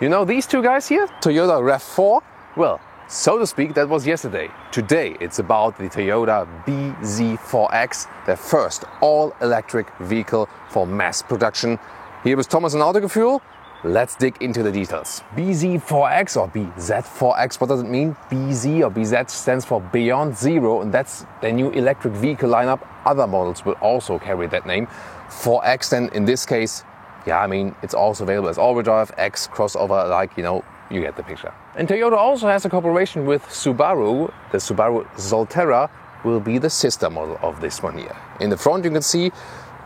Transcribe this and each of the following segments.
You know these two guys here, Toyota RAV4? Well, so to speak, that was yesterday. Today it's about the Toyota bZ4X, their first all-electric vehicle for mass production. Here with Thomas and Autogefühl. Let's dig into the details. bZ4X or bZ4X, what does it mean? BZ or BZ stands for Beyond Zero, and that's their new electric vehicle lineup. Other models will also carry that name. 4X then in this case, yeah, I mean, it's also available as all-wheel drive, X crossover, like, you know, you get the picture. And Toyota also has a cooperation with Subaru. The Subaru Solterra will be the sister model of this one here. In the front you can see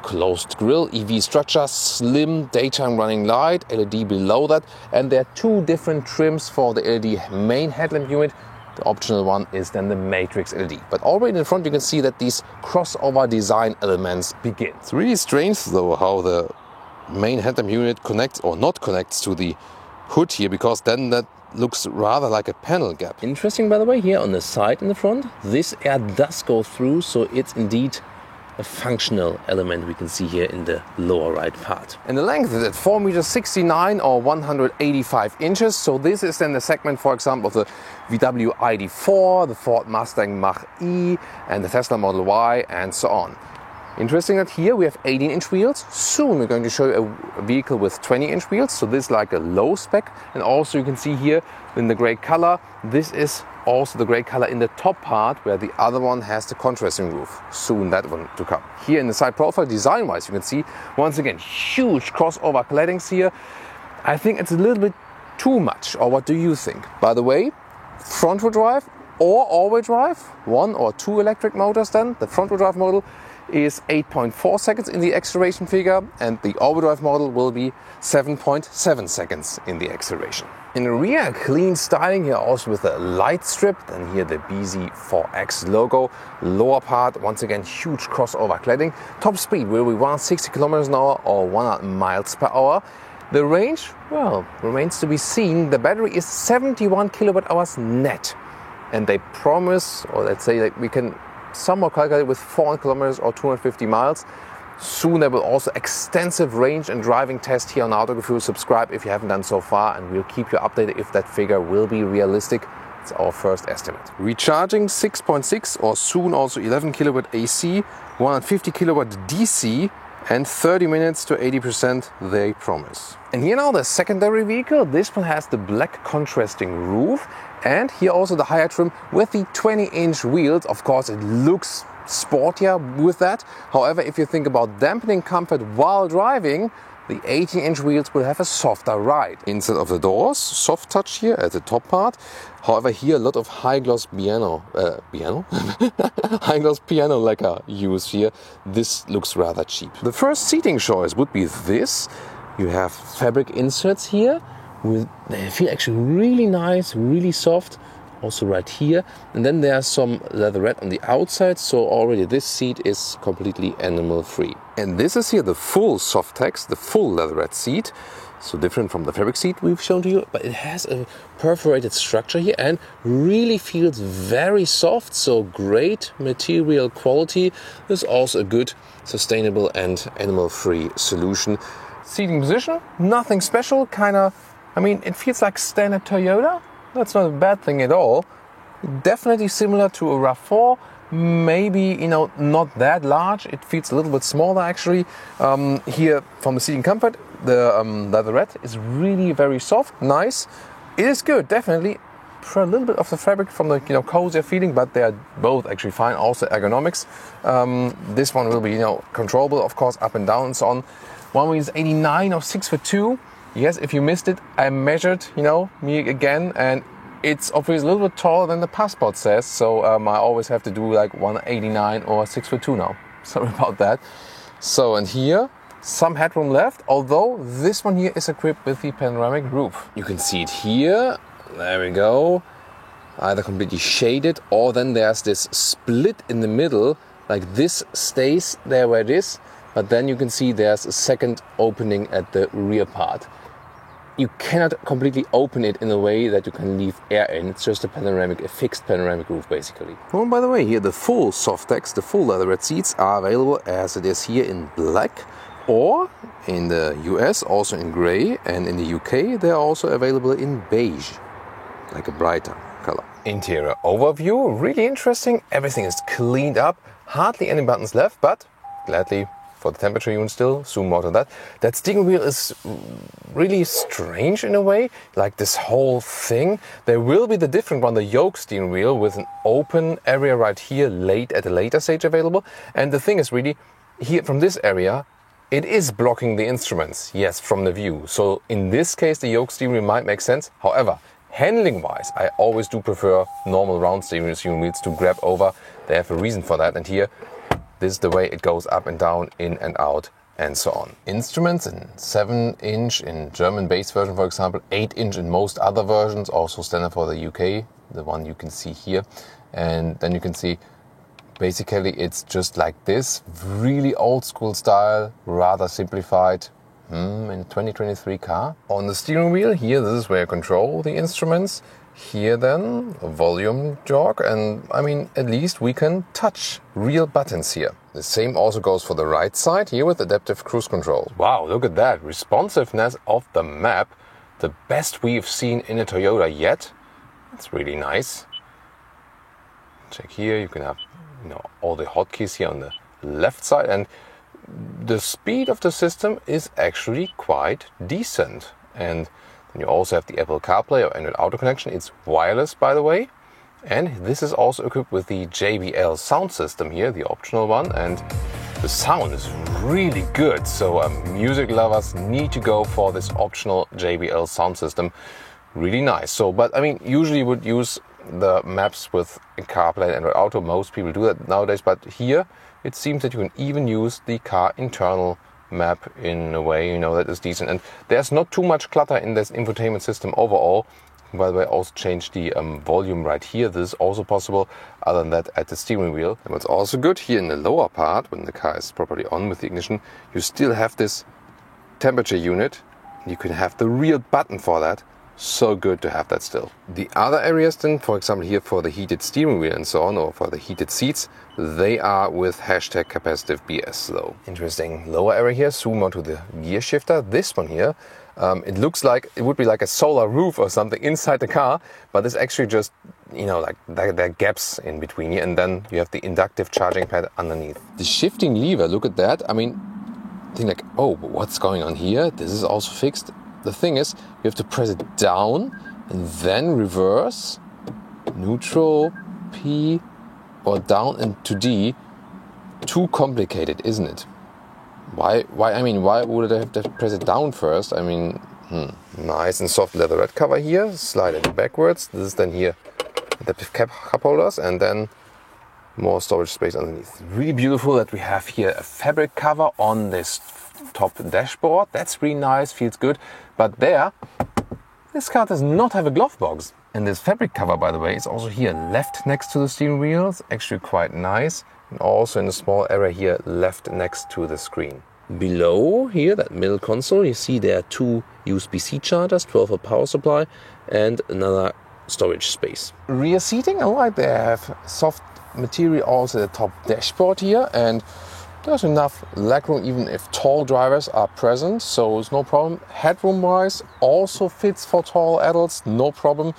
closed grille, EV structure, slim daytime running light, LED below that, and there are two different trims for the LED main headlamp unit. The optional one is then the Matrix LED. But already in the front you can see that these crossover design elements begin. It's really strange though how the main headlamp unit connects or not connects to the hood here, because then that looks rather like a panel gap. Interesting, by the way, here on the side in the front, this air does go through, so it's indeed a functional element we can see here in the lower right part. And the length is at 4.69 meters or 185 inches. So this is then the segment, for example, of the VW ID.4, the Ford Mustang Mach-E and the Tesla Model Y and so on. Interesting that here we have 18-inch wheels. Soon we're going to show you a vehicle with 20-inch wheels. So this is like a low spec. And also you can see here in the gray color, this is also the gray color in the top part, where the other one has the contrasting roof. Soon that one to come. Here in the side profile, design-wise, you can see once again huge crossover claddings here. I think it's a little bit too much, or what do you think? By the way, front-wheel drive or all-wheel drive, one or two electric motors then. The front-wheel drive model is 8.4 seconds in the acceleration figure, and the all-wheel drive model will be 7.7 seconds in the acceleration. In the rear, clean styling here also with a light strip, then here the bZ4X logo. Lower part, once again, huge crossover cladding. Top speed will be 160 kilometers an hour or 100 miles per hour. The range, well, remains to be seen. The battery is 71 kilowatt hours net, and they promise, or let's say that we can somewhat calculate with 400 kilometers or 250 miles. Soon there will also extensive range and driving test here on Autogefühl. Subscribe if you haven't done so far, and we'll keep you updated if that figure will be realistic. It's our first estimate. Recharging 6.6 or soon also 11 kilowatt AC, 150 kilowatt DC, and 30 minutes to 80% they promise. And here now the secondary vehicle. This one has the black contrasting roof, and here also the higher trim with the 20-inch wheels. Of course it looks sportier with that. However, if you think about dampening comfort while driving, the 18-inch wheels will have a softer ride. Inside of the doors, soft touch here at the top part. However, here a lot of high-gloss piano high-gloss piano lacquer used here. This looks rather cheap. The first seating choice would be this. You have fabric inserts here. They feel actually really nice, really soft. Also right here, and then there's some leatherette on the outside, so already this seat is completely animal free. And this is here the full Softex, the full leatherette seat, so different from the fabric seat we've shown to you, but it has a perforated structure here and really feels very soft, so great material quality. There's also a good sustainable and animal free solution. Seating position, nothing special, I mean, it feels like standard Toyota. That's not a bad thing at all. Definitely similar to a RAV4, maybe, not that large. It feels a little bit smaller actually. Here from the seating comfort, the leatherette is really very soft, nice. It is good, definitely. For a little bit of the fabric from the cozier feeling, but they are both actually fine. Also ergonomics. This one will be controllable, of course, up and down and so on. One wheel is 89 or 6'2". Yes, if you missed it, I measured, me again, and it's obviously a little bit taller than the passport says, so I always have to do like 189 or 6'2" now. Sorry about that. So, and here, some headroom left, although this one here is equipped with the panoramic roof. You can see it here, there we go, either completely shaded, or then there's this split in the middle, like this stays there where it is, but then you can see there's a second opening at the rear part. You cannot completely open it in a way that you can leave air in. It's just a fixed panoramic roof basically. Oh, by the way, here the full Softex, the full leatherette seats are available as it is here in black. Or in the US, also in grey, and in the UK, they're also available in beige, like a brighter color. Interior overview, really interesting. Everything is cleaned up, hardly any buttons left, but gladly for the temperature unit still, soon more to that. That steering wheel is really strange in a way, like this whole thing. There will be the different one, the yoke steering wheel with an open area right here, at a later stage available. And the thing is really, here from this area, it is blocking the instruments, yes, from the view. So in this case, the yoke steering wheel might make sense. However, handling-wise, I always do prefer normal round steering wheels to grab over. They have a reason for that. And here, this is the way it goes up and down, in and out, and so on. Instruments in 7-inch in German base version, for example, 8-inch in most other versions, also standard for the UK, the one you can see here. And then you can see, basically it's just like this, really old school style, rather simplified in 2023 car. On the steering wheel here, this is where you control the instruments. Here then, a volume jog, and I mean, at least we can touch real buttons here. The same also goes for the right side here with adaptive cruise control. Wow, look at that, responsiveness of the map, the best we've seen in a Toyota yet. That's really nice. Check here, you can have all the hotkeys here on the left side, and the speed of the system is actually quite decent. And then you also have the Apple CarPlay or Android Auto connection. It's wireless, by the way. And this is also equipped with the JBL sound system here, the optional one. And the sound is really good. So music lovers need to go for this optional JBL sound system. Really nice. So, but I mean, usually you would use the maps with CarPlay and Android Auto. Most people do that nowadays. But here, it seems that you can even use the car internal map in a way, that is decent. And there's not too much clutter in this infotainment system overall. By the way, I also changed the volume right here. This is also possible. Other than that, at the steering wheel. And what's also good here in the lower part, when the car is properly on with the ignition, you still have this temperature unit. You can have the real button for that. So good to have that still. The other areas then, for example here for the heated steering wheel and so on, or for the heated seats, they are with hashtag capacitive BS though. Interesting lower area here, zoom on to the gear shifter. This one here, it looks like it would be like a solar roof or something inside the car, but it's actually just, like there are gaps in between here, and then you have the inductive charging pad underneath. The shifting lever, look at that. I mean, think like, oh, what's going on here? This is also fixed. The thing is, you have to press it down and then reverse, neutral, P, or down and to D. Too complicated, isn't it? Why would I have to press it down first? I mean, nice and soft leatherette cover here, slide it backwards. This is then here, adaptive cup holders, and then more storage space underneath. Really beautiful that we have here a fabric cover on this top dashboard. That's really nice, feels good. But this car does not have a glove box. And this fabric cover, by the way, is also here left next to the steering wheel. It's actually quite nice. And also in a small area here left next to the screen. Below here, that middle console, you see there are two USB-C chargers, 12-volt power supply, and another storage space. Rear seating, I like they have soft material also at the top dashboard here, and there's enough legroom even if tall drivers are present, so it's no problem. Headroom wise also fits for tall adults, no problem.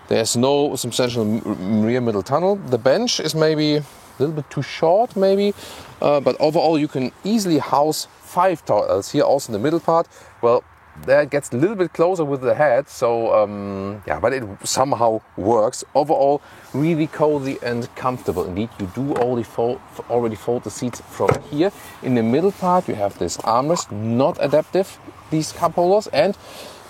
There's no substantial rear middle tunnel. The bench is maybe a little bit too short maybe, but overall you can easily house 5 tall adults here also in the middle part. Well, that gets a little bit closer with the head, so but it somehow works. Overall, really cozy and comfortable. Indeed, you do already fold the seats from here. In the middle part, you have this armrest, not adaptive, these cup holders, and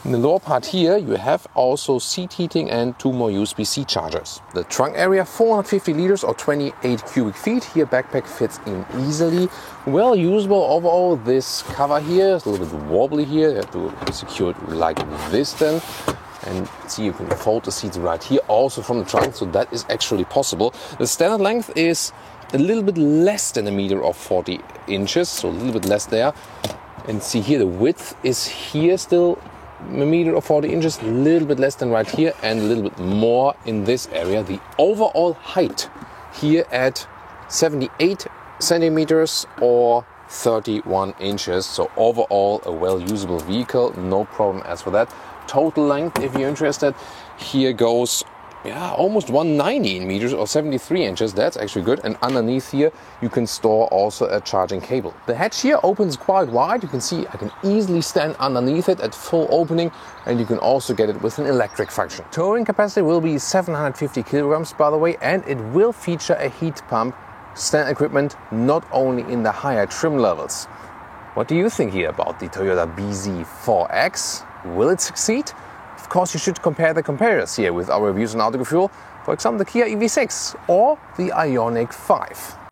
in the lower part here, you have also seat heating and 2 more USB-C chargers. The trunk area, 450 liters or 28 cubic feet. Here, backpack fits in easily. Well usable overall. This cover here is a little bit wobbly here. You have to secure it like this then. And see, you can fold the seats right here also from the trunk, so that is actually possible. The standard length is a little bit less than 1 meter or 40 inches, so a little bit less there. And see here, the width is here still 1 meter or 40 inches, a little bit less than right here, and a little bit more in this area. The overall height here at 78 centimeters or 31 inches. So overall a well-usable vehicle, no problem as for that. Total length, if you're interested, here goes almost 190 meters or 73 inches. That's actually good. And underneath here you can store also a charging cable. The hatch here opens quite wide. You can see I can easily stand underneath it at full opening, and you can also get it with an electric function. Towing capacity will be 750 kilograms, by the way, and it will feature a heat pump, standard equipment, not only in the higher trim levels. What do you think here about the Toyota bZ4X? Will it succeed? Of course, you should compare the competitors here with our reviews on Autogefühl, for example the Kia EV6 or the Ioniq 5.